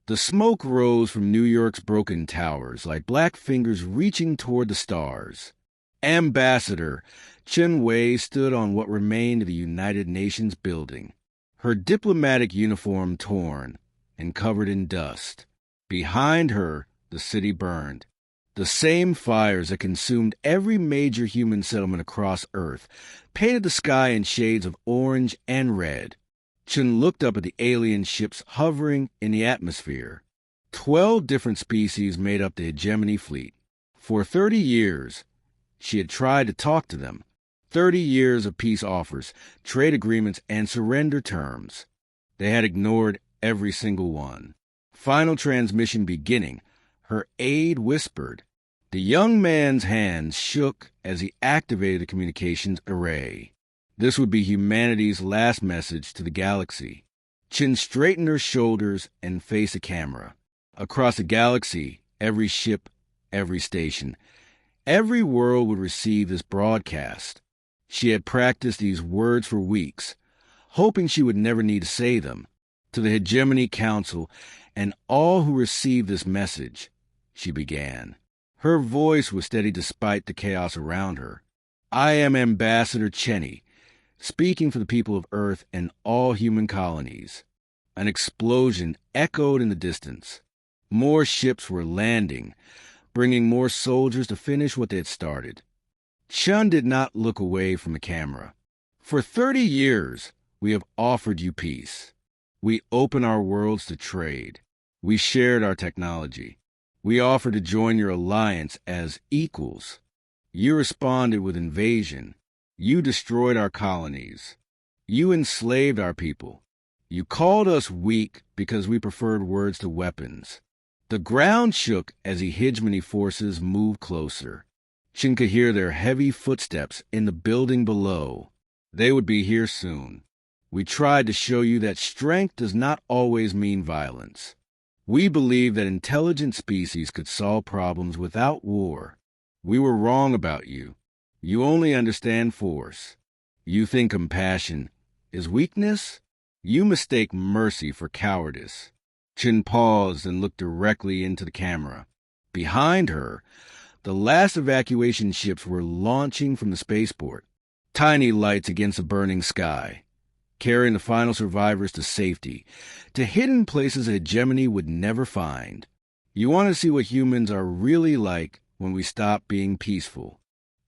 The smoke rose from New York's broken towers like black fingers reaching toward the stars. Ambassador Chen Wei stood on what remained of the United Nations building, her diplomatic uniform torn and covered in dust. Behind her, the city burned. The same fires that consumed every major human settlement across Earth painted the sky in shades of orange and red. Chen looked up at the alien ships hovering in the atmosphere. 12 different species made up the Hegemony fleet. For 30 years, she had tried to talk to them. 30 years of peace offers, trade agreements, and surrender terms. They had ignored every single one. Final transmission beginning, her aide whispered. The young man's hands shook as he activated the communications array. This would be humanity's last message to the galaxy. Chen straightened her shoulders and faced the camera. Across the galaxy, every ship, every station, every world would receive this broadcast. She had practiced these words for weeks, hoping she would never need to say them. To the Hegemony Council and all who received this message, she began. Her voice was steady despite the chaos around her. I am Ambassador Cheney, speaking for the people of Earth and all human colonies. An explosion echoed in the distance. More ships were landing, bringing more soldiers to finish what they had started. Chen did not look away from the camera. For 30 years, we have offered you peace. We opened our worlds to trade. We shared our technology. We offered to join your alliance as equals. You responded with invasion. You destroyed our colonies. You enslaved our people. You called us weak because we preferred words to weapons. The ground shook as the hegemony forces moved closer. Chen could hear their heavy footsteps in the building below. They would be here soon. We tried to show you that strength does not always mean violence. We believed that intelligent species could solve problems without war. We were wrong about you. You only understand force. You think compassion is weakness? You mistake mercy for cowardice. Chen paused and looked directly into the camera. Behind her, the last evacuation ships were launching from the spaceport, tiny lights against the burning sky, carrying the final survivors to safety, to hidden places a hegemony would never find. You want to see what humans are really like when we stop being peaceful.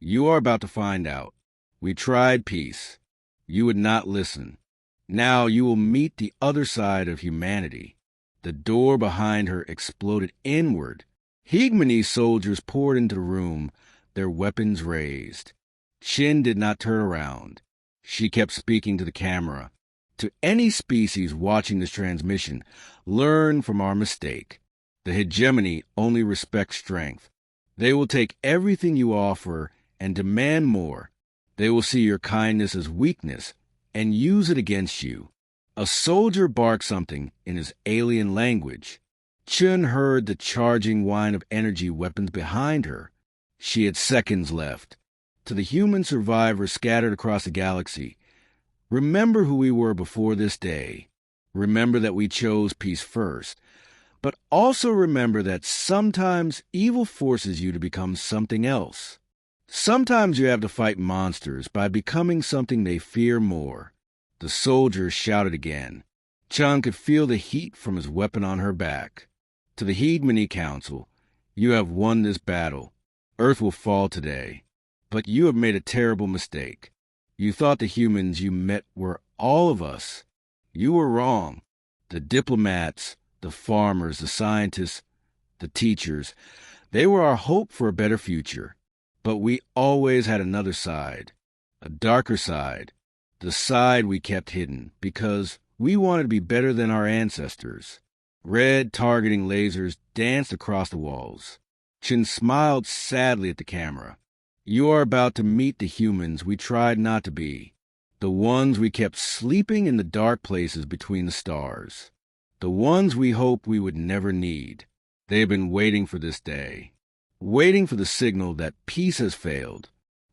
You are about to find out. We tried peace. You would not listen. Now you will meet the other side of humanity. The door behind her exploded inward. Hegemony soldiers poured into the room, their weapons raised. Chen did not turn around. She kept speaking to the camera. To any species watching this transmission, learn from our mistake. The hegemony only respects strength. They will take everything you offer and demand more. They will see your kindness as weakness and use it against you. A soldier barked something in his alien language. Chen heard the charging whine of energy weapons behind her. She had seconds left. To the human survivors scattered across the galaxy, remember who we were before this day. Remember that we chose peace first. But also remember that sometimes evil forces you to become something else. Sometimes you have to fight monsters by becoming something they fear more. The soldier shouted again. Chen could feel the heat from his weapon on her back. To the Hegemony Council, you have won this battle. Earth will fall today. But you have made a terrible mistake. You thought the humans you met were all of us. You were wrong. The diplomats, the farmers, the scientists, the teachers, they were our hope for a better future. But we always had another side, a darker side, the side we kept hidden because we wanted to be better than our ancestors. Red targeting lasers danced across the walls. Chen smiled sadly at the camera. You are about to meet the humans we tried not to be, the ones we kept sleeping in the dark places between the stars, the ones we hoped we would never need. They have been waiting for this day, waiting for the signal that peace has failed,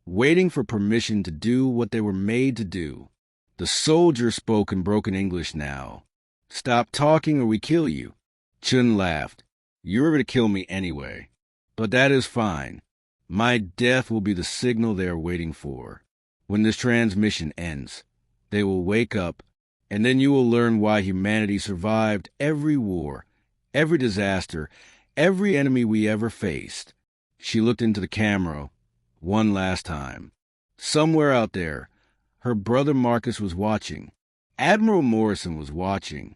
waiting for permission to do what they were made to do. The soldier spoke in broken English now. Stop talking or we kill you. Chen laughed. You were going to kill me anyway. But that is fine. My death will be the signal they are waiting for. When this transmission ends, they will wake up, and then you will learn why humanity survived every war, every disaster, every enemy we ever faced. She looked into the camera one last time. Somewhere out there, her brother Marcus was watching. Admiral Morrison was watching.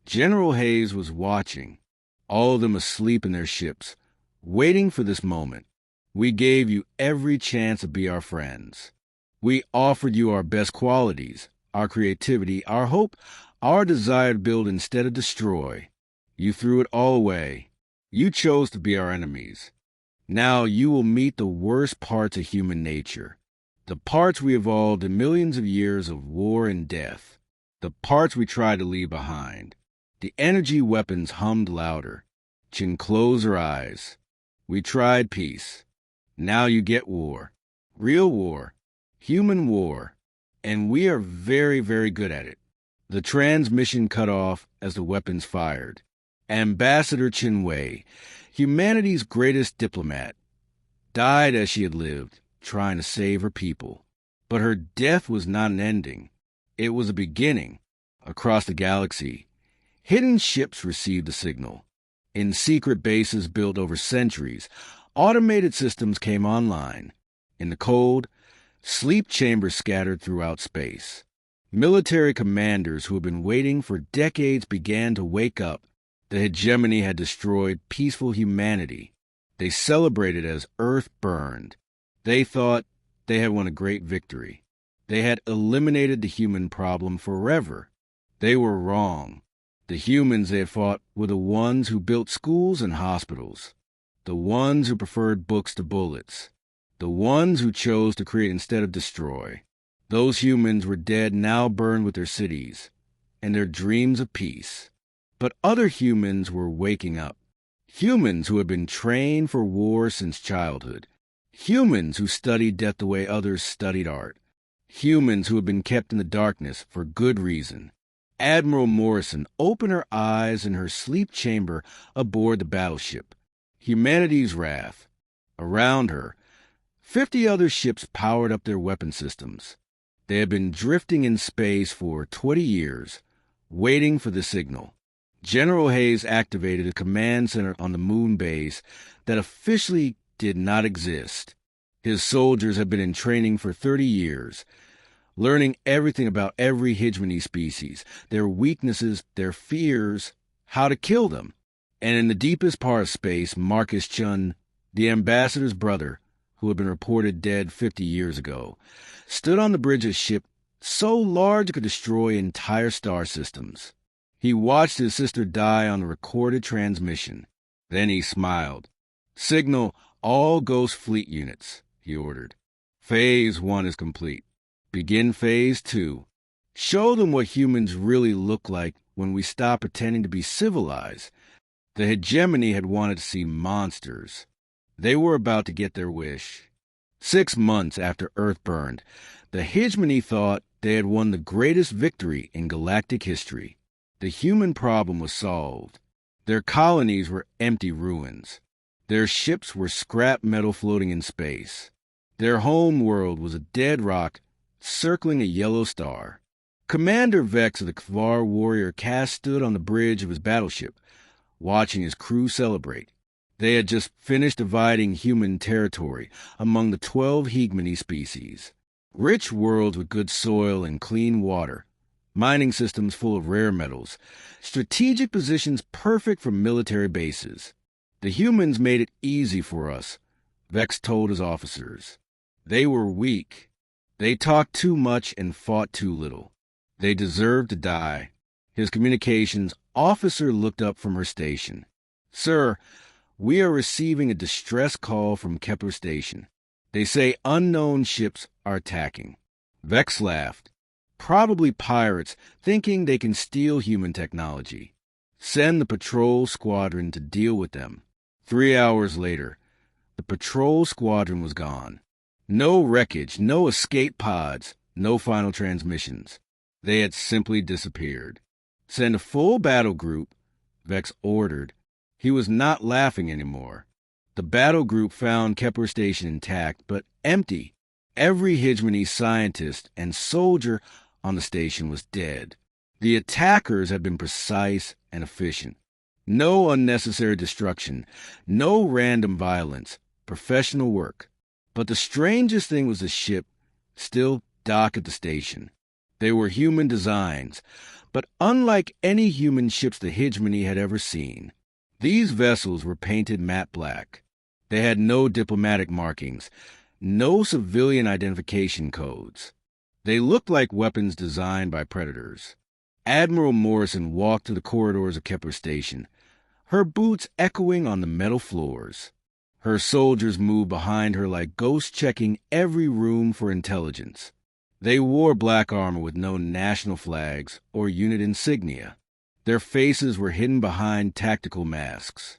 General Hayes was watching. All of them asleep in their ships, waiting for this moment. We gave you every chance to be our friends. We offered you our best qualities, our creativity, our hope, our desire to build instead of destroy. You threw it all away. You chose to be our enemies. Now you will meet the worst parts of human nature, the parts we evolved in millions of years of war and death, the parts we tried to leave behind. The energy weapons hummed louder. Chen closed her eyes. We tried peace. Now you get war. Real war. Human war. And we are very, very good at it. The transmission cut off as the weapons fired. Ambassador Chen Wei, humanity's greatest diplomat, died as she had lived, trying to save her people. But her death was not an ending. It was a beginning. Across the galaxy, hidden ships received the signal. In secret bases built over centuries, automated systems came online. In the cold, sleep chambers scattered throughout space. Military commanders who had been waiting for decades began to wake up. The hegemony had destroyed peaceful humanity. They celebrated as Earth burned. They thought they had won a great victory. They had eliminated the human problem forever. They were wrong. The humans they had fought were the ones who built schools and hospitals, the ones who preferred books to bullets, the ones who chose to create instead of destroy. Those humans were dead, now burned with their cities and their dreams of peace. But other humans were waking up. Humans who had been trained for war since childhood. Humans who studied death the way others studied art. Humans who had been kept in the darkness for good reason. Admiral Morrison opened her eyes in her sleep chamber aboard the battleship. Humanity's wrath. Around her, 50 other ships powered up their weapon systems. They had been drifting in space for 20 years, waiting for the signal. General Hayes activated a command center on the moon base that officially did not exist. His soldiers had been in training for 30 years, learning everything about every hegemony species, their weaknesses, their fears, how to kill them. And in the deepest part of space, Marcus Chun, the ambassador's brother, who had been reported dead 50 years ago, stood on the bridge of a ship so large it could destroy entire star systems. He watched his sister die on the recorded transmission. Then he smiled. Signal all Ghost Fleet units, he ordered. Phase 1 is complete. Begin Phase 2. Show them what humans really look like when we stop pretending to be civilized. The hegemony had wanted to see monsters. They were about to get their wish. 6 months after Earth burned, the hegemony thought they had won the greatest victory in galactic history. The human problem was solved. Their colonies were empty ruins. Their ships were scrap metal floating in space. Their home world was a dead rock circling a yellow star. Commander Vex of the Kvar warrior caste stood on the bridge of his battleship, watching his crew celebrate. They had just finished dividing human territory among the 12 Hegemony species. Rich worlds with good soil and clean water, mining systems full of rare metals, strategic positions perfect for military bases. The humans made it easy for us, Vex told his officers. They were weak. They talked too much and fought too little. They deserved to die. His communications officer looked up from her station. Sir, we are receiving a distress call from Kepler Station. They say unknown ships are attacking. Vex laughed. Probably pirates thinking they can steal human technology. Send the patrol squadron to deal with them. 3 hours later, the patrol squadron was gone. No wreckage, no escape pods, no final transmissions. They had simply disappeared. Send a full battle group. Vex ordered. He was not laughing anymore. The battle group found Kepler Station intact, but empty. Every Hegemony scientist and soldier on the station was dead. The attackers had been precise and efficient. No unnecessary destruction, no random violence, professional work. But the strangest thing was the ship still docked at the station. They were human designs, but unlike any human ships the Hegemony had ever seen. These vessels were painted matte black. They had no diplomatic markings, no civilian identification codes. They looked like weapons designed by predators. Admiral Morrison walked through the corridors of Kepler Station, her boots echoing on the metal floors. Her soldiers moved behind her like ghosts checking every room for intelligence. They wore black armor with no national flags or unit insignia. Their faces were hidden behind tactical masks.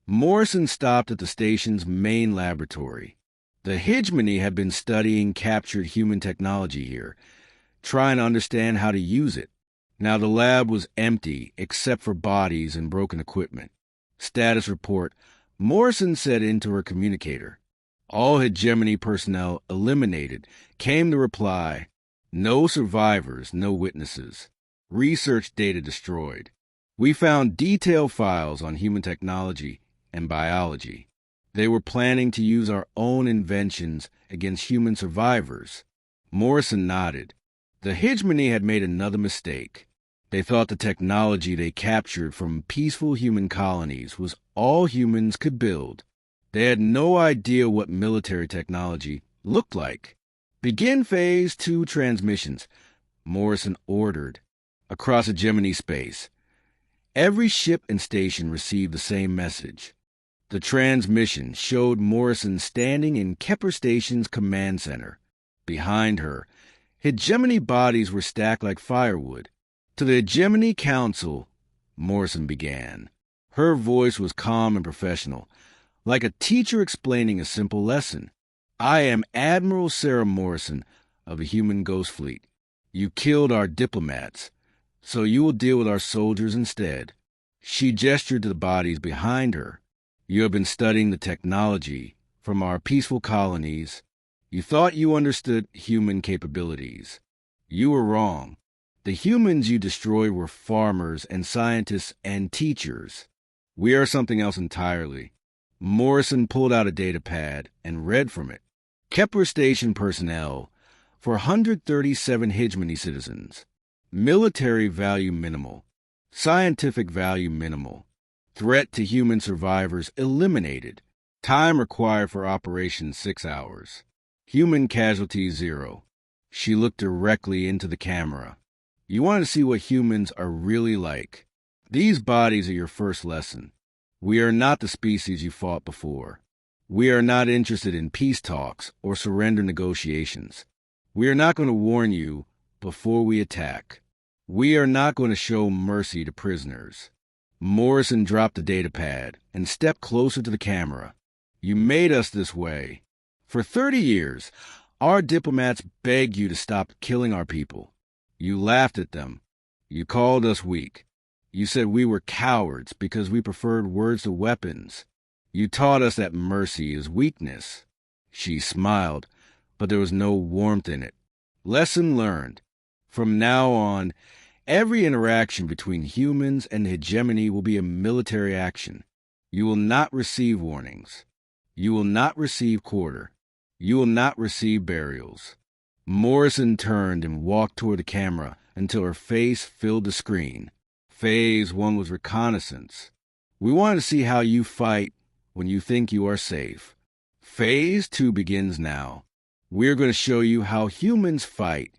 Morrison stopped at the station's main laboratory. The Hegemony had been studying captured human technology here, trying to understand how to use it. Now the lab was empty except for bodies and broken equipment. Status report, Morrison said into her communicator. All Hegemony personnel eliminated, came the reply. No survivors, no witnesses. Research data destroyed. We found detailed files on human technology and biology. They were planning to use our own inventions against human survivors. Morrison nodded. The Hegemony had made another mistake. They thought the technology they captured from peaceful human colonies was all humans could build. They had no idea what military technology looked like. Begin Phase 2 transmissions, Morrison ordered. Across Hegemony space, every ship and station received the same message. The transmission showed Morrison standing in Kepler Station's command center. Behind her, Hegemony bodies were stacked like firewood. To the Hegemony Council, Morrison began. Her voice was calm and professional, like a teacher explaining a simple lesson. I am Admiral Sarah Morrison of the Human Ghost Fleet. You killed our diplomats, so you will deal with our soldiers instead. She gestured to the bodies behind her. You have been studying the technology from our peaceful colonies. You thought you understood human capabilities. You were wrong. The humans you destroyed were farmers and scientists and teachers. We are something else entirely. Morrison pulled out a data pad and read from it. Kepler Station personnel for 137 Hegemony citizens. Military value minimal. Scientific value minimal. Threat to human survivors eliminated. Time required for operation 6 hours. Human casualties 0. She looked directly into the camera. You want to see what humans are really like. These bodies are your first lesson. We are not the species you fought before. We are not interested in peace talks or surrender negotiations. We are not going to warn you before we attack. We are not going to show mercy to prisoners. Morrison dropped the data pad and stepped closer to the camera. You made us this way. For 30 years, our diplomats begged you to stop killing our people. You laughed at them. You called us weak. You said we were cowards because we preferred words to weapons. You taught us that mercy is weakness. She smiled, but there was no warmth in it. Lesson learned. From now on, every interaction between humans and the Hegemony will be a military action. You will not receive warnings. You will not receive quarter. You will not receive burials. Morrison turned and walked toward the camera until her face filled the screen. Phase 1 was reconnaissance. We want to see how you fight when you think you are safe. Phase 2 begins now. We're going to show you how humans fight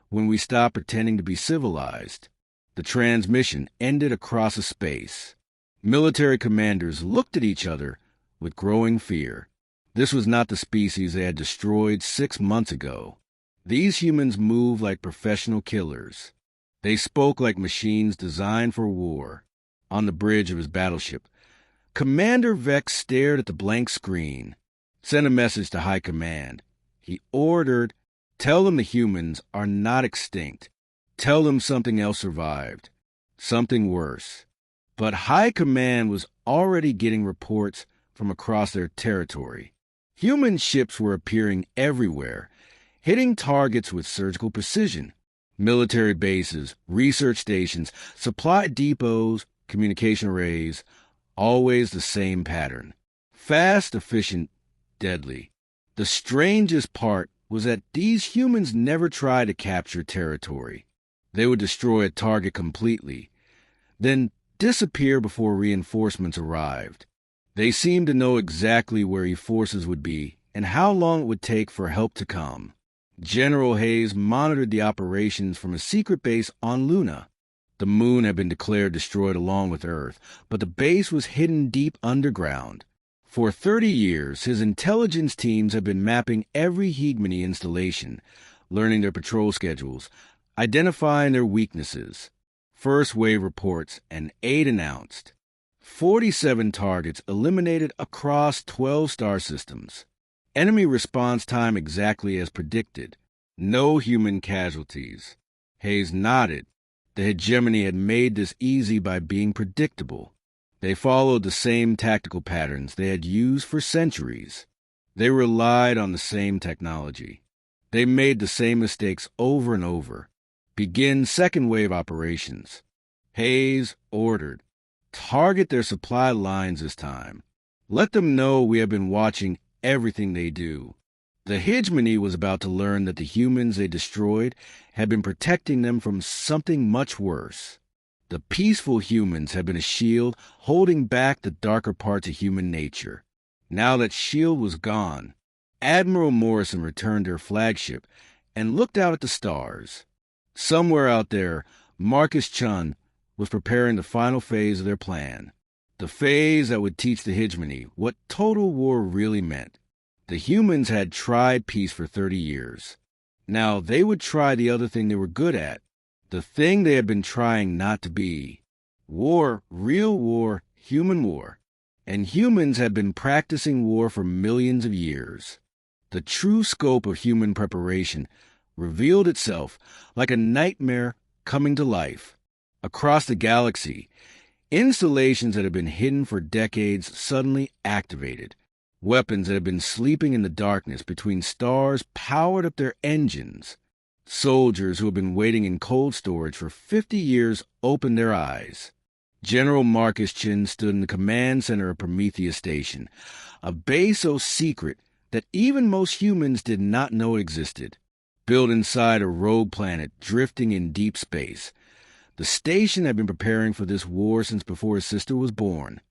when we stop pretending to be civilized. The transmission ended across a space. Military commanders looked at each other with growing fear. This was not the species they had destroyed 6 months ago. These humans moved like professional killers. They spoke like machines designed for war. On the bridge of his battleship, Commander Vex stared at the blank screen. Sent a message to High Command. He ordered, tell them the humans are not extinct. Tell them something else survived. Something worse. But High Command was already getting reports from across their territory. Human ships were appearing everywhere, hitting targets with surgical precision. Military bases, research stations, supply depots, communication arrays, always the same pattern. Fast, efficient, deadly. The strangest part was that these humans never tried to capture territory. They would destroy a target completely, then disappear before reinforcements arrived. They seemed to know exactly where forces would be and how long it would take for help to come. General Hayes monitored the operations from a secret base on Luna. The moon had been declared destroyed along with Earth, but the base was hidden deep underground. For 30 years, his intelligence teams had been mapping every Hegemony installation, learning their patrol schedules, identifying their weaknesses. First wave reports, and 8 announced. 47 targets eliminated across 12 star systems. Enemy response time exactly as predicted. No human casualties. Hayes nodded. The Hegemony had made this easy by being predictable. They followed the same tactical patterns they had used for centuries. They relied on the same technology. They made the same mistakes over and over. Begin second wave operations. Hayes ordered. Target their supply lines this time. Let them know we have been watching everything they do. The Hegemony was about to learn that the humans they destroyed had been protecting them from something much worse. The peaceful humans had been a shield holding back the darker parts of human nature. Now that shield was gone, Admiral Morrison returned to her flagship and looked out at the stars. Somewhere out there, Marcus Chun was preparing the final phase of their plan. The phase that would teach the Hegemony what total war really meant. The humans had tried peace for 30 years. Now they would try the other thing they were good at, the thing they had been trying not to be. War, real war, human war. And humans had been practicing war for millions of years. The true scope of human preparation revealed itself like a nightmare coming to life. Across the galaxy, installations that had been hidden for decades suddenly activated. Weapons that had been sleeping in the darkness between stars powered up their engines. Soldiers who had been waiting in cold storage for 50 years opened their eyes. General Marcus Chin stood in the command center of Prometheus Station, a base so secret that even most humans did not know it existed. Built inside a rogue planet drifting in deep space, the station had been preparing for this war since before his sister was born.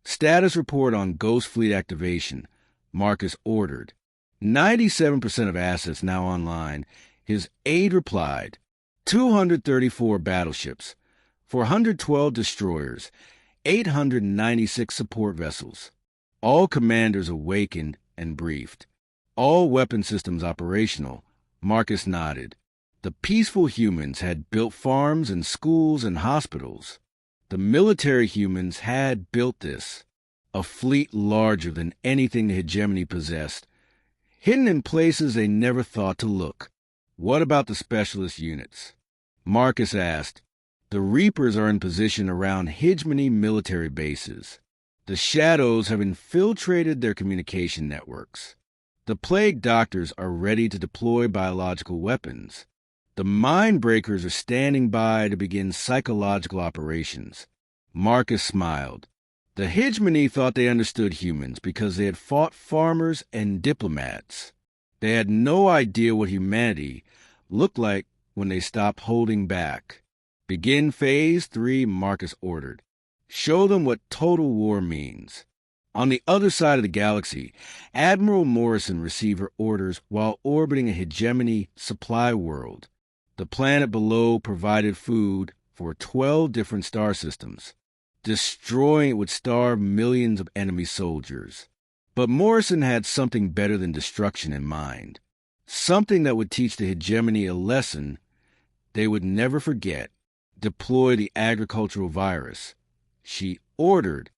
Status report on Ghost Fleet activation. Marcus ordered. 97% of assets now online. His aide replied. 234 battleships, 412 destroyers, 896 support vessels. All commanders awakened and briefed. All weapon systems operational. Marcus nodded. The peaceful humans had built farms and schools and hospitals. The military humans had built this, a fleet larger than anything the Hegemony possessed, hidden in places they never thought to look. What about the specialist units? Marcus asked. The Reapers are in position around Hegemony military bases. The Shadows have infiltrated their communication networks. The Plague Doctors are ready to deploy biological weapons. The Mind Breakers are standing by to begin psychological operations. Marcus smiled. The Hegemony thought they understood humans because they had fought farmers and diplomats. They had no idea what humanity looked like when they stopped holding back. Begin Phase 3, Marcus ordered. Show them what total war means. On the other side of the galaxy, Admiral Morrison received her orders while orbiting a Hegemony supply world. The planet below provided food for 12 different star systems. Destroying it would starve millions of enemy soldiers. But Morrison had something better than destruction in mind. Something that would teach the Hegemony a lesson they would never forget. Deploy the agricultural virus. She ordered.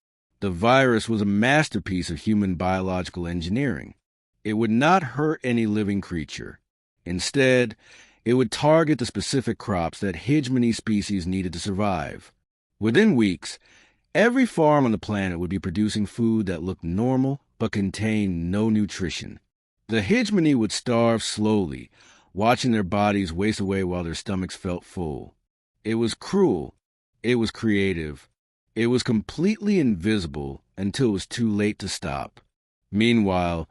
The virus was a masterpiece of human biological engineering. It would not hurt any living creature. Instead, it would target the specific crops that Hegemony species needed to survive. Within weeks, Every farm on the planet would be producing food that looked normal but contained no nutrition. The Hegemony would starve slowly, watching their bodies waste away while their stomachs felt full. It was cruel. It was creative. It was completely invisible until it was too late to stop. Meanwhile,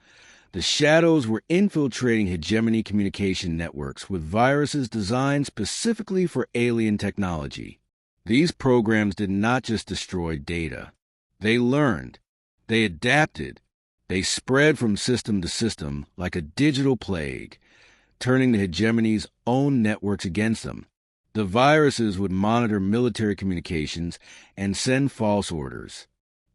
the shadows were infiltrating hegemony communication networks with viruses designed specifically for alien technology. These programs did not just destroy data. They learned. They adapted. They spread from system to system like a digital plague, turning the hegemony's own networks against them. The viruses would monitor military communications and send false orders.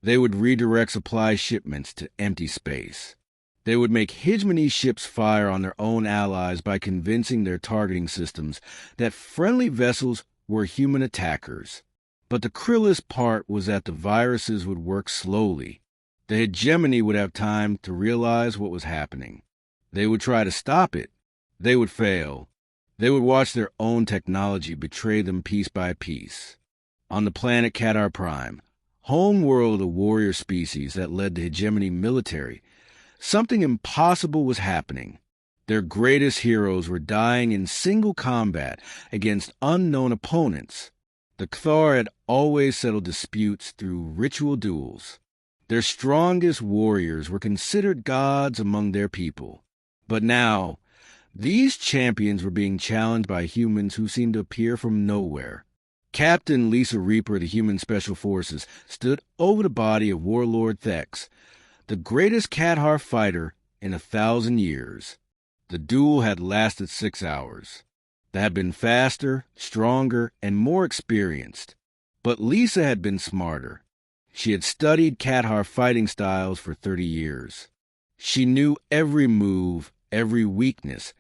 They would redirect supply shipments to empty space. They would make hegemony ships fire on their own allies by convincing their targeting systems that friendly vessels were human attackers. But the cruelest part was that the viruses would work slowly. The hegemony would have time to realize what was happening. They would try to stop it. They would fail. They would watch their own technology betray them piece by piece. On the planet Qatar Prime, home world of the warrior species that led the hegemony military, something impossible was happening. Their greatest heroes were dying in single combat against unknown opponents. The Cathar had always settled disputes through ritual duels. Their strongest warriors were considered gods among their people. But now, these champions were being challenged by humans who seemed to appear from nowhere. Captain Lisa Reaper of the Human Special Forces stood over the body of Warlord Thex, the greatest Qatar fighter in 1,000 years. The duel had lasted 6 hours. They had been faster, stronger, and more experienced. But Lisa had been smarter. She had studied Qatar fighting styles for 30 years. She knew every move, every weakness,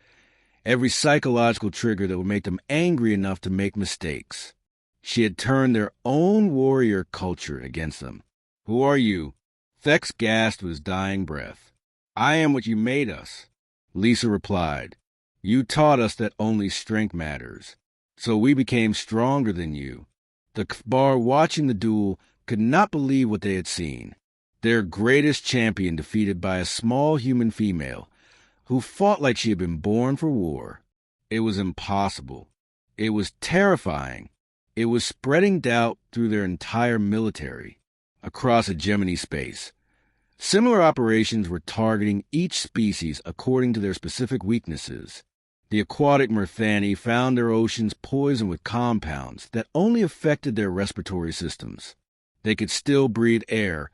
every psychological trigger that would make them angry enough to make mistakes. She had turned their own warrior culture against them. "Who are you?" Thex gasped with his dying breath. "I am what you made us," Lisa replied. "You taught us that only strength matters, so we became stronger than you." The Kbar watching the duel could not believe what they had seen. Their greatest champion defeated by a small human female who fought like she had been born for war. It was impossible. It was terrifying. It was spreading doubt through their entire military, across hegemony space. Similar operations were targeting each species according to their specific weaknesses. The aquatic Murthani found their oceans poisoned with compounds that only affected their respiratory systems. They could still breathe air,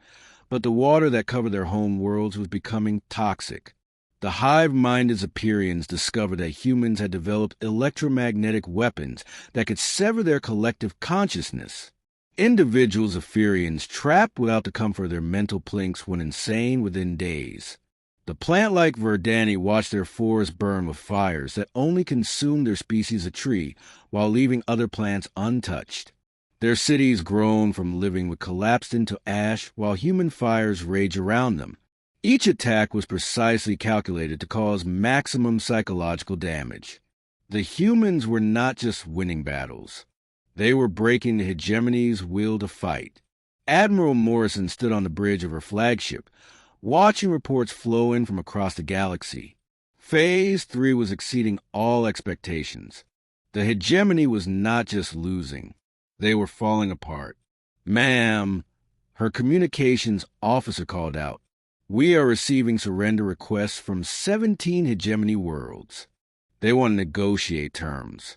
but the water that covered their home worlds was becoming toxic. The hive-minded Zephyrians discovered that humans had developed electromagnetic weapons that could sever their collective consciousness. Individual Zephyrians trapped without the comfort of their mental plinks went insane within days. The plant-like Verdani watched their forests burn with fires that only consumed their species of tree while leaving other plants untouched. Their cities groaned from living with collapsed into ash while human fires raged around them. Each attack was precisely calculated to cause maximum psychological damage. The humans were not just winning battles. They were breaking the hegemony's will to fight. Admiral Morrison stood on the bridge of her flagship, watching reports flow in from across the galaxy. Phase 3 was exceeding all expectations. The hegemony was not just losing. They were falling apart. "Ma'am," her communications officer called out, "we are receiving surrender requests from 17 hegemony worlds. They want to negotiate terms."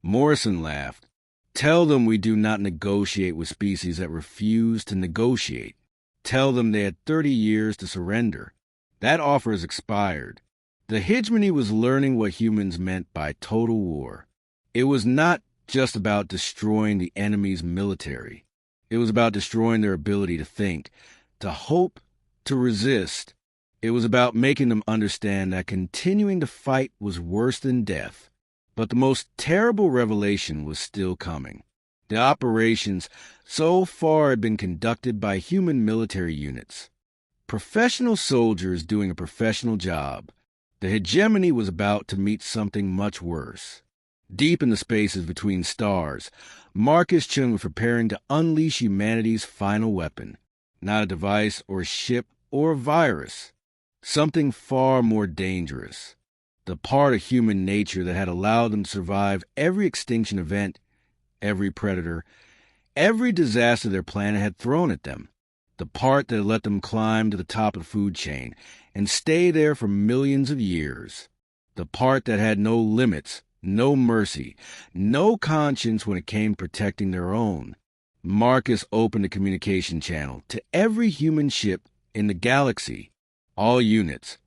Morrison laughed. "Tell them we do not negotiate with species that refuse to negotiate. Tell them they had 30 years to surrender. That offer has expired." The hegemony was learning what humans meant by total war. It was not just about destroying the enemy's military. It was about destroying their ability to think, to hope, to resist. It was about making them understand that continuing to fight was worse than death. But the most terrible revelation was still coming. The operations so far had been conducted by human military units. Professional soldiers doing a professional job. The hegemony was about to meet something much worse. Deep in the spaces between stars, Marcus Chen was preparing to unleash humanity's final weapon. Not a device or a ship or a virus. Something far more dangerous. The part of human nature that had allowed them to survive every extinction event, every predator, every disaster their planet had thrown at them. The part that let them climb to the top of the food chain and stay there for millions of years. The part that had no limits, no mercy, no conscience when it came to protecting their own. Marcus opened a communication channel to every human ship in the galaxy. All units,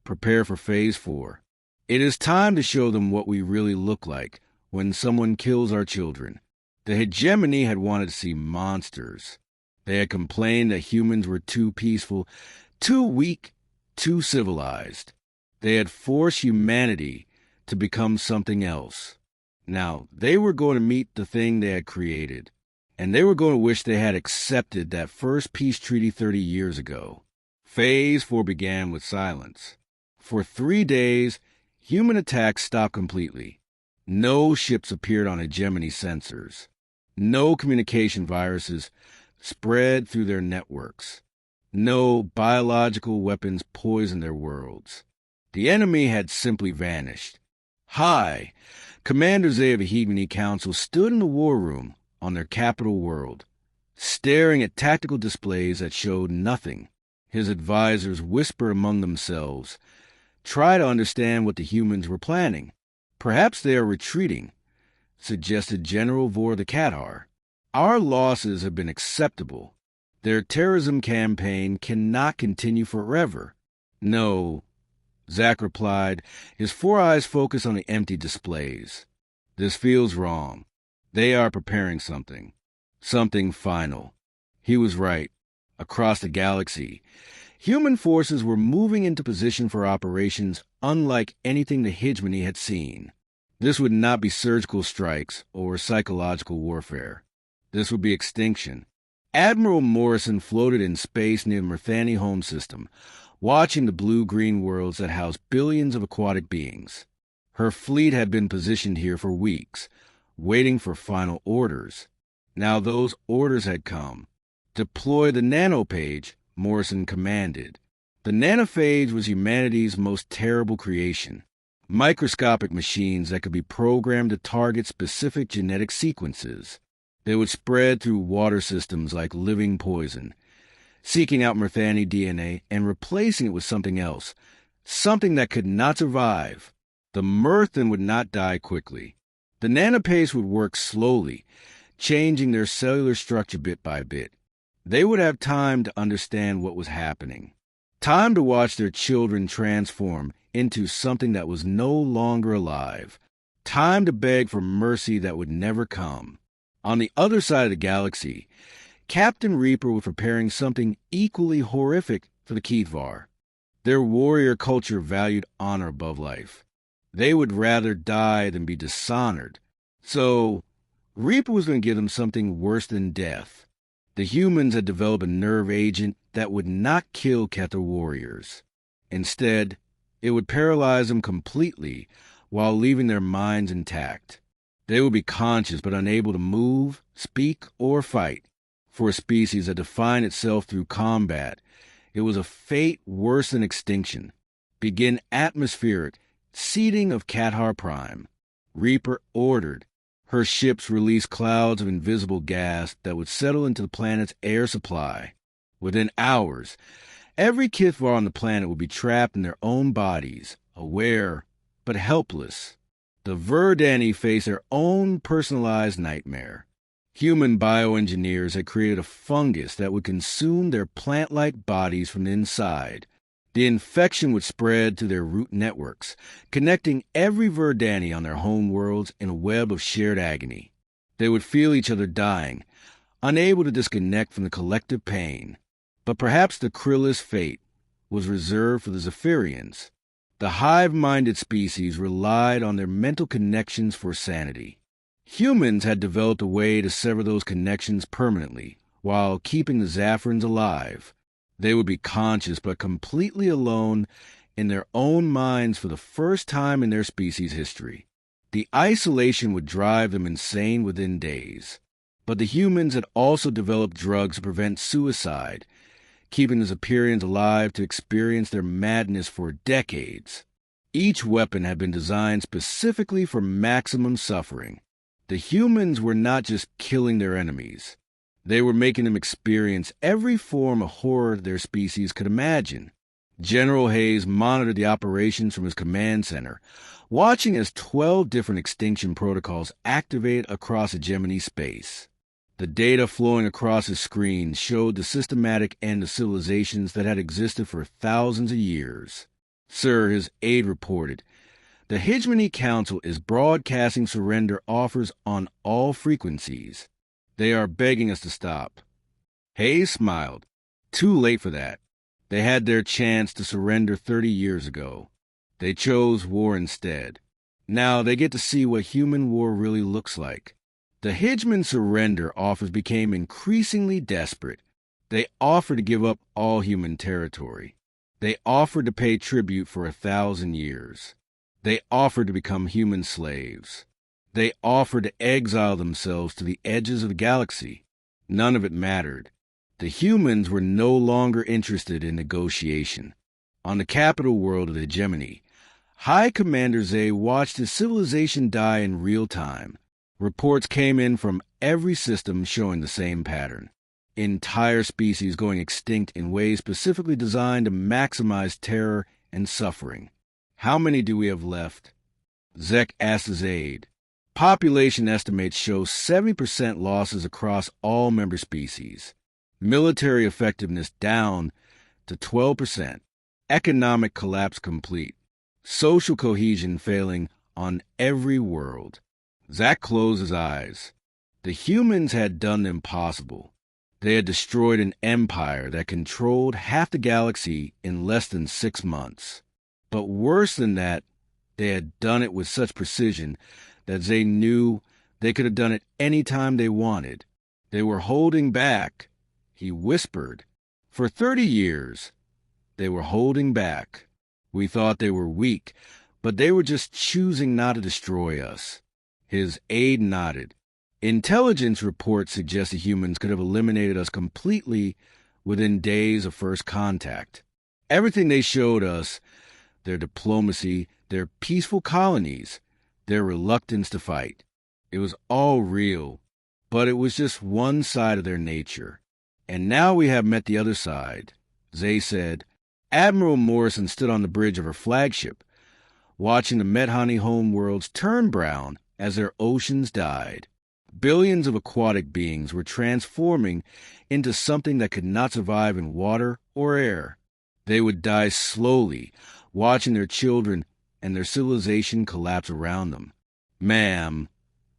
prepare for Phase 4. It is time to show them what we really look like when someone kills our children. The Hegemony had wanted to see monsters. They had complained that humans were too peaceful, too weak, too civilized. They had forced humanity to become something else. Now, they were going to meet the thing they had created, and they were going to wish they had accepted that first peace treaty 30 years ago. Phase 4 began with silence. For 3 days, human attacks stopped completely. No ships appeared on hegemony sensors. No communication viruses spread through their networks. No biological weapons poisoned their worlds. The enemy had simply vanished. High, Commander Zay of the Hegemony Council stood in the war room on their capital world, staring at tactical displays that showed nothing. His advisors whispered among themselves, try to understand what the humans were planning. Perhaps they are retreating, suggested General Vor the Cathar. Our losses have been acceptable. Their terrorism campaign cannot continue forever. No, Zack replied, his 4 eyes focused on the empty displays. This feels wrong. They are preparing something. Something final. He was right. Across the galaxy, human forces were moving into position for operations unlike anything the Hegemony had seen. This would not be surgical strikes or psychological warfare. This would be extinction. Admiral Morrison floated in space near the Mirthani home system, watching the blue-green worlds that house billions of aquatic beings. Her fleet had been positioned here for weeks, waiting for final orders. Now those orders had come. Deploy the nanopage, Morrison commanded. The nanophage was humanity's most terrible creation. Microscopic machines that could be programmed to target specific genetic sequences. They would spread through water systems like living poison, seeking out Mirthani DNA and replacing it with something else, something that could not survive. The Mirthan would not die quickly. The nanopace would work slowly, changing their cellular structure bit by bit. They would have time to understand what was happening, time to watch their children transform into something that was no longer alive, time to beg for mercy that would never come. On the other side of the galaxy, Captain Reaper was preparing something equally horrific for the Keithvar. Their warrior culture valued honor above life. They would rather die than be dishonored. So, Reaper was going to give them something worse than death. The humans had developed a nerve agent that would not kill Keter warriors. Instead, it would paralyze them completely while leaving their minds intact. They would be conscious but unable to move, speak, or fight. For a species that defined itself through combat, it was a fate worse than extinction. Begin atmospheric seeding of Cathar Prime. Reaper ordered. Her ships released clouds of invisible gas that would settle into the planet's air supply. Within hours, every Kithvar on the planet would be trapped in their own bodies, aware but helpless. The Verdani faced their own personalized nightmare. Human bioengineers had created a fungus that would consume their plant-like bodies from the inside. The infection would spread to their root networks, connecting every Verdani on their home worlds in a web of shared agony. They would feel each other dying, unable to disconnect from the collective pain. But perhaps the Krill's fate was reserved for the Zephyrians. The hive-minded species relied on their mental connections for sanity. Humans had developed a way to sever those connections permanently, while keeping the Zephyrians alive. They would be conscious but completely alone in their own minds for the first time in their species' history. The isolation would drive them insane within days. But the humans had also developed drugs to prevent suicide, keeping the Zephyrians alive to experience their madness for decades. Each weapon had been designed specifically for maximum suffering. The humans were not just killing their enemies. They were making them experience every form of horror their species could imagine. General Hayes monitored the operations from his command center, watching as 12 different extinction protocols activated across Hegemony space. The data flowing across his screen showed the systematic end of civilizations that had existed for thousands of years. Sir, his aide reported, the Hegemony Council is broadcasting surrender offers on all frequencies. They are begging us to stop. Hayes smiled. Too late for that. They had their chance to surrender 30 years ago. They chose war instead. Now they get to see what human war really looks like. The Hegemon surrender offers became increasingly desperate. They offered to give up all human territory. They offered to pay tribute for 1,000 years. They offered to become human slaves. They offered to exile themselves to the edges of the galaxy. None of it mattered. The humans were no longer interested in negotiation. On the capital world of the Hegemony, High Commander Zay watched his civilization die in real time. Reports came in from every system showing the same pattern. Entire species going extinct in ways specifically designed to maximize terror and suffering. How many do we have left? Zek asked his aide. Population estimates show 70% losses across all member species. Military effectiveness down to 12%. Economic collapse complete. Social cohesion failing on every world. Zach closed his eyes. The humans had done the impossible. They had destroyed an empire that controlled half the galaxy in less than 6 months. But worse than that, they had done it with such precision that they knew they could have done it any time they wanted. They were holding back, he whispered. For 30 years, they were holding back. We thought they were weak, but they were just choosing not to destroy us. His aide nodded. Intelligence reports suggest the humans could have eliminated us completely within days of first contact. Everything they showed us, their diplomacy, their peaceful colonies, their reluctance to fight, it was all real, but it was just one side of their nature. And now we have met the other side, Zay said. Admiral Morrison stood on the bridge of her flagship, watching the Medhani homeworlds turn brown as their oceans died. Billions of aquatic beings were transforming into something that could not survive in water or air. They would die slowly, watching their children and their civilization collapse around them. Ma'am,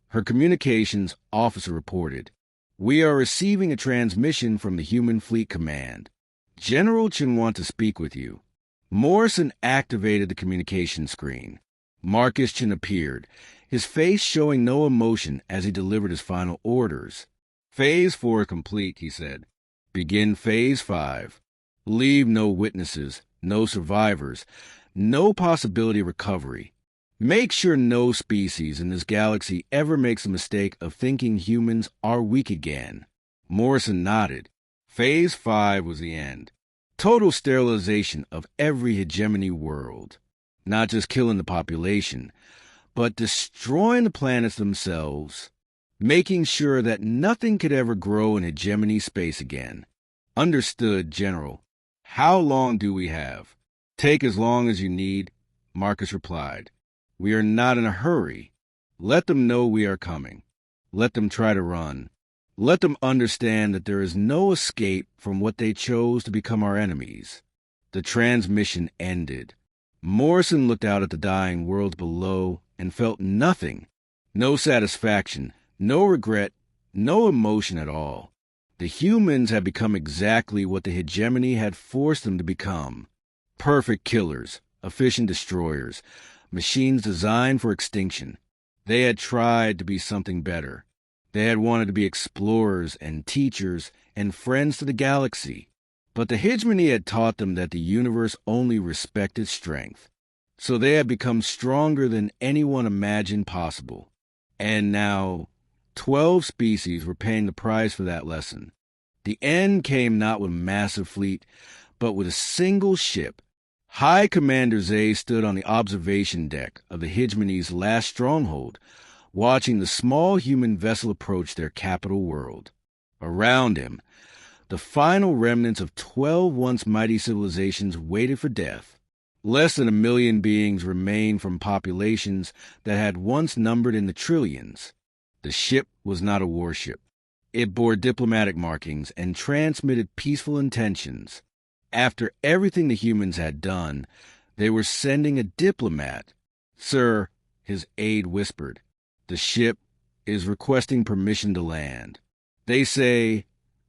her communications officer reported, we are receiving a transmission from the Human Fleet Command. General Chen wants to speak with you. Morrison activated the communication screen. Marcus Chen appeared, his face showing no emotion as he delivered his final orders. Phase 4 complete, he said. Begin Phase 5. Leave no witnesses, no survivors, no possibility of recovery. Make sure no species in this galaxy ever makes the mistake of thinking humans are weak again. Morrison nodded. Phase 5 was the end. Total sterilization of every Hegemony world. Not just killing the population, but destroying the planets themselves, making sure that nothing could ever grow in Hegemony space again. Understood, General. How long do we have? Take as long as you need, Marcus replied. We are not in a hurry. Let them know we are coming. Let them try to run. Let them understand that there is no escape from what they chose to become our enemies. The transmission ended. Morrison looked out at the dying worlds below and felt nothing. No satisfaction, no regret, no emotion at all. The humans had become exactly what the Hegemony had forced them to become. Perfect killers, efficient destroyers, machines designed for extinction. They had tried to be something better. They had wanted to be explorers and teachers and friends to the galaxy. But the Hegemony had taught them that the universe only respected strength. So they had become stronger than anyone imagined possible. And now, 12 species were paying the price for that lesson. The end came not with a massive fleet, but with a single ship. High Commander Zay stood on the observation deck of the Hegemony's last stronghold, watching the small human vessel approach their capital world. Around him, the final remnants of 12 once mighty civilizations waited for death. Less than 1 million beings remained from populations that had once numbered in the trillions. The ship was not a warship. It bore diplomatic markings and transmitted peaceful intentions. After everything the humans had done, they were sending a diplomat. "Sir," his aide whispered, "the ship is requesting permission to land. They say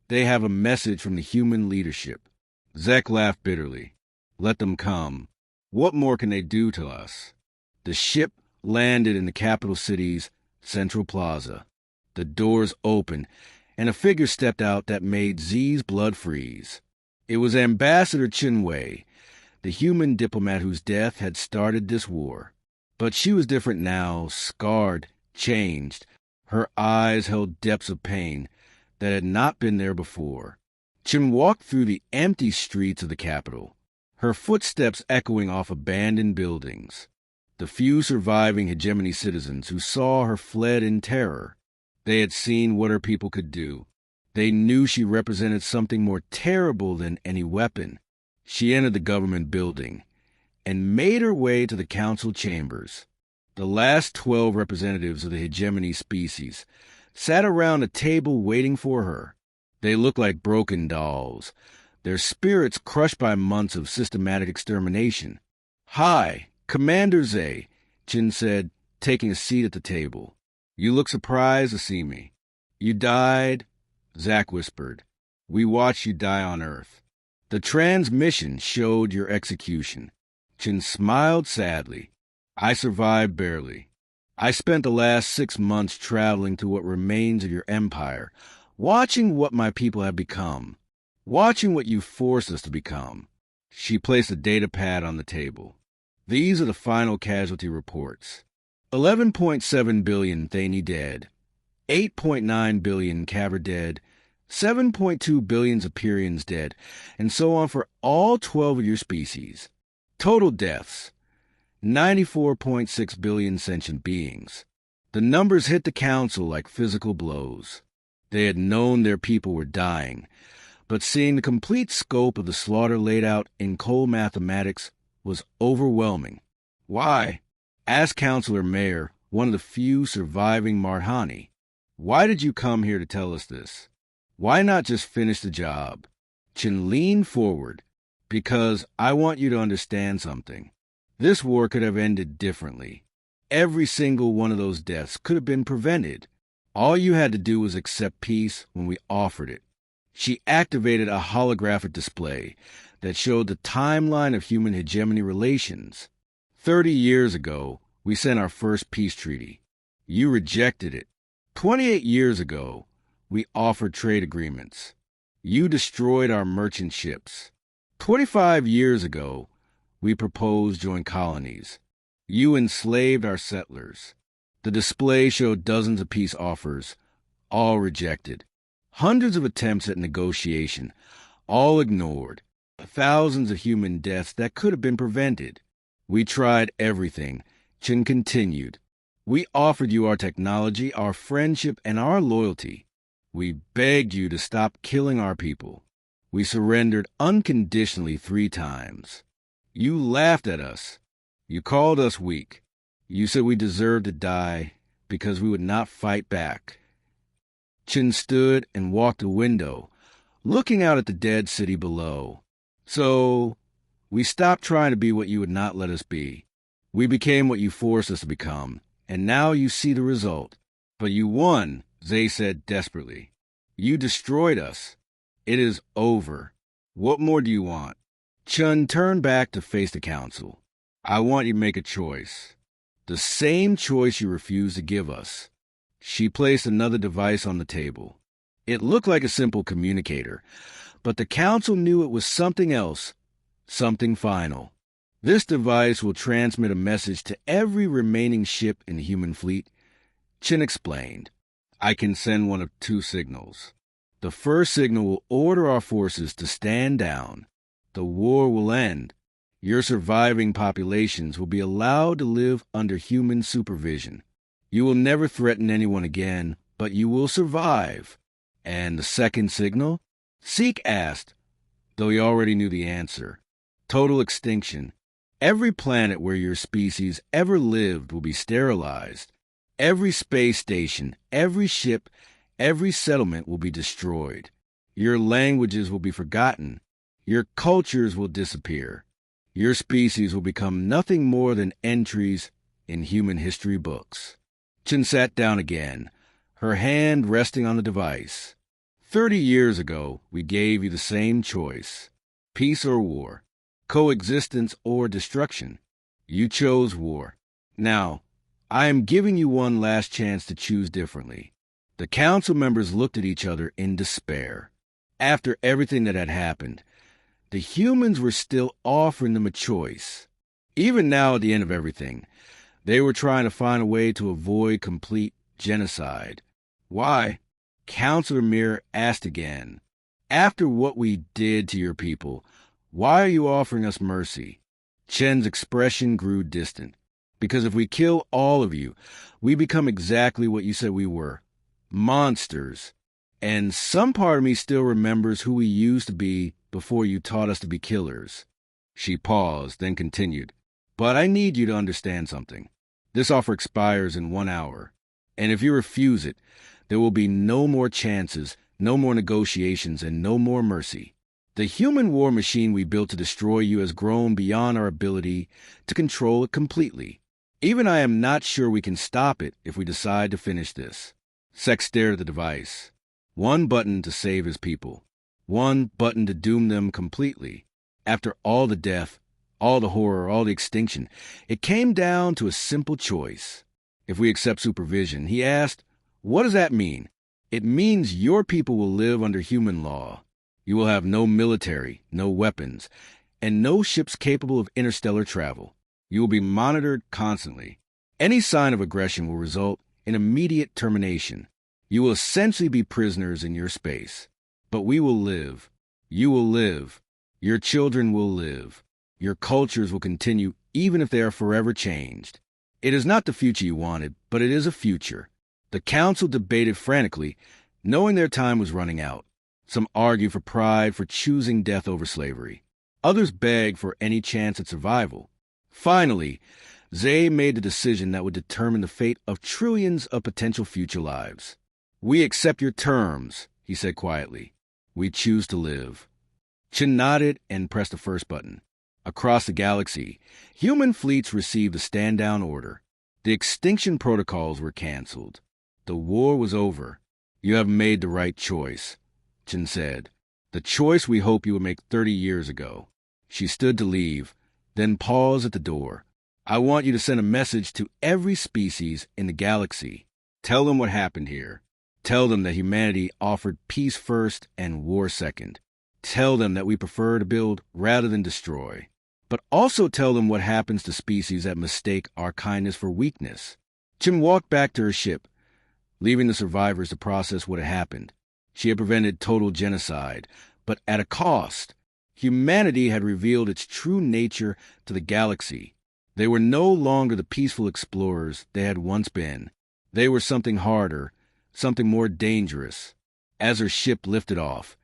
they have a message from the human leadership." Zek laughed bitterly. "Let them come. What more can they do to us?" The ship landed in the capital city's central plaza. The doors opened, and a figure stepped out that made Z's blood freeze. It was Ambassador Chen Wei, the human diplomat whose death had started this war. But she was different now, scarred, changed. Her eyes held depths of pain that had not been there before. Chen walked through the empty streets of the capital, her footsteps echoing off abandoned buildings. The few surviving Hegemony citizens who saw her fled in terror. They had seen what her people could do. They knew she represented something more terrible than any weapon. She entered the government building and made her way to the council chambers. The last 12 representatives of the Hegemony species sat around a table waiting for her. They looked like broken dolls, their spirits crushed by months of systematic extermination. "Hi, Commander Zay," Chen said, taking a seat at the table. "You look surprised to see me." "You died," Zach whispered. "We watched you die on Earth. The transmission showed your execution." Chen smiled sadly. "I survived barely. I spent the last 6 months traveling to what remains of your empire, watching what my people have become, watching what you forced us to become." She placed a data pad on the table. "These are the final casualty reports. 11.7 billion Thani dead, 8.9 billion Caver dead, 7.2 billion Zaperians dead, and so on for all 12 of your species. Total deaths, 94.6 billion sentient beings." The numbers hit the council like physical blows. They had known their people were dying, but seeing the complete scope of the slaughter laid out in cold mathematics was overwhelming. "Why?" asked Councilor Mayer, one of the few surviving Marhani. "Why did you come here to tell us this? Why not just finish the job?" Chen leaned forward. "Because I want you to understand something. This war could have ended differently. Every single one of those deaths could have been prevented. All you had to do was accept peace when we offered it." She activated a holographic display that showed the timeline of human hegemony relations. 30 years ago, we sent our first peace treaty. You rejected it. 28 years ago, we offered trade agreements. You destroyed our merchant ships. 25 years ago, we proposed joint colonies. You enslaved our settlers. The display showed dozens of peace offers, all rejected. Hundreds of attempts at negotiation, all ignored. Thousands of human deaths that could have been prevented. We tried everything, Chen continued. We offered you our technology, our friendship, and our loyalty. We begged you to stop killing our people. We surrendered unconditionally 3 times. You laughed at us. You called us weak. You said we deserved to die because we would not fight back. Chen stood and walked to a window, looking out at the dead city below. So, we stopped trying to be what you would not let us be. We became what you forced us to become, and now you see the result. But you won, Zay said desperately. You destroyed us. It is over. What more do you want? Chen turned back to face the council. I want you to make a choice. The same choice you refused to give us. She placed another device on the table. It looked like a simple communicator, but the council knew it was something else, something final. This device will transmit a message to every remaining ship in the human fleet. Chen explained. I can send one of two signals. The first signal will order our forces to stand down. The war will end. Your surviving populations will be allowed to live under human supervision. You will never threaten anyone again, but you will survive. And the second signal? Seek asked, though he already knew the answer. Total extinction. Every planet where your species ever lived will be sterilized. Every space station, every ship, every settlement will be destroyed. Your languages will be forgotten. Your cultures will disappear. Your species will become nothing more than entries in human history books. Chen sat down again, her hand resting on the device. 30 years ago, we gave you the same choice. Peace or war. Coexistence or destruction. You chose war. Now, I am giving you one last chance to choose differently. The council members looked at each other in despair. After everything that had happened, the humans were still offering them a choice. Even now, at the end of everything, they were trying to find a way to avoid complete genocide. Why? Councilor Mir asked again. After what we did to your people, why are you offering us mercy? Chen's expression grew distant. Because if we kill all of you, we become exactly what you said we were. Monsters. And some part of me still remembers who we used to be before you taught us to be killers. She paused, then continued. But I need you to understand something. This offer expires in 1 hour. And if you refuse it, there will be no more chances, no more negotiations, and no more mercy. The human war machine we built to destroy you has grown beyond our ability to control it completely. Even I am not sure we can stop it if we decide to finish this. Sex stared at the device. One button to save his people. One button to doom them completely. After all the death, all the horror, all the extinction, it came down to a simple choice. If we accept supervision, he asked, what does that mean? It means your people will live under human law. You will have no military, no weapons, and no ships capable of interstellar travel. You will be monitored constantly. Any sign of aggression will result in immediate termination. You will essentially be prisoners in your space. But we will live. You will live. Your children will live. Your cultures will continue even if they are forever changed. It is not the future you wanted, but it is a future. The council debated frantically, knowing their time was running out. Some argued for pride, for choosing death over slavery. Others begged for any chance at survival. Finally, Zay made the decision that would determine the fate of trillions of potential future lives. We accept your terms, he said quietly. We choose to live. Chen nodded and pressed the first button. Across the galaxy, human fleets received a stand-down order. The extinction protocols were canceled. The war was over. You have made the right choice, Chen said. The choice we hoped you would make 30 years ago. She stood to leave, then paused at the door. I want you to send a message to every species in the galaxy. Tell them what happened here. Tell them that humanity offered peace first and war second. Tell them that we prefer to build rather than destroy. But also tell them what happens to species that mistake our kindness for weakness. Chen walked back to her ship, leaving the survivors to process what had happened. She had prevented total genocide, but at a cost. Humanity had revealed its true nature to the galaxy. They were no longer the peaceful explorers they had once been. They were something harder, something more dangerous. As her ship lifted off,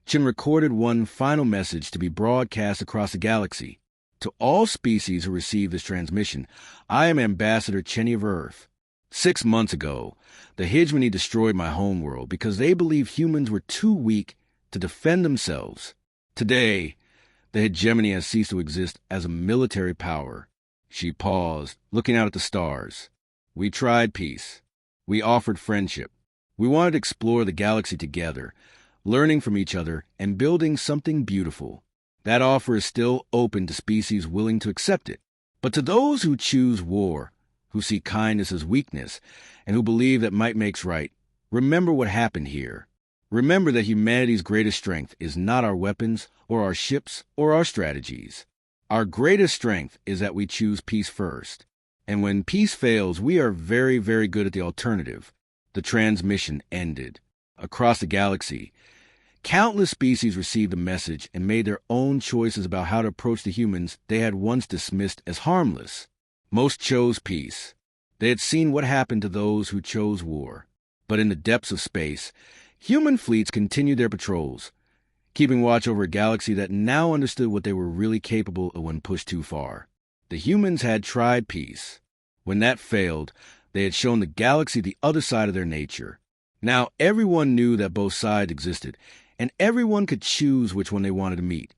Chen recorded one final message to be broadcast across the galaxy. To all species who receive this transmission, I am Ambassador Chen of Earth. 6 months ago, the Hegemony destroyed my homeworld because they believed humans were too weak to defend themselves. Today, the Hegemony has ceased to exist as a military power. She paused, looking out at the stars. We tried peace. We offered friendship. We wanted to explore the galaxy together, learning from each other and building something beautiful. That offer is still open to species willing to accept it. But to those who choose war, who see kindness as weakness, and who believe that might makes right, remember what happened here. Remember that humanity's greatest strength is not our weapons or our ships or our strategies. Our greatest strength is that we choose peace first. And when peace fails, we are very, very good at the alternative. The transmission ended. Across the galaxy, countless species received the message and made their own choices about how to approach the humans they had once dismissed as harmless. Most chose peace. They had seen what happened to those who chose war. But in the depths of space, human fleets continued their patrols, keeping watch over a galaxy that now understood what they were really capable of when pushed too far. The humans had tried peace. When that failed, they had shown the galaxy the other side of their nature. Now everyone knew that both sides existed, and everyone could choose which one they wanted to meet.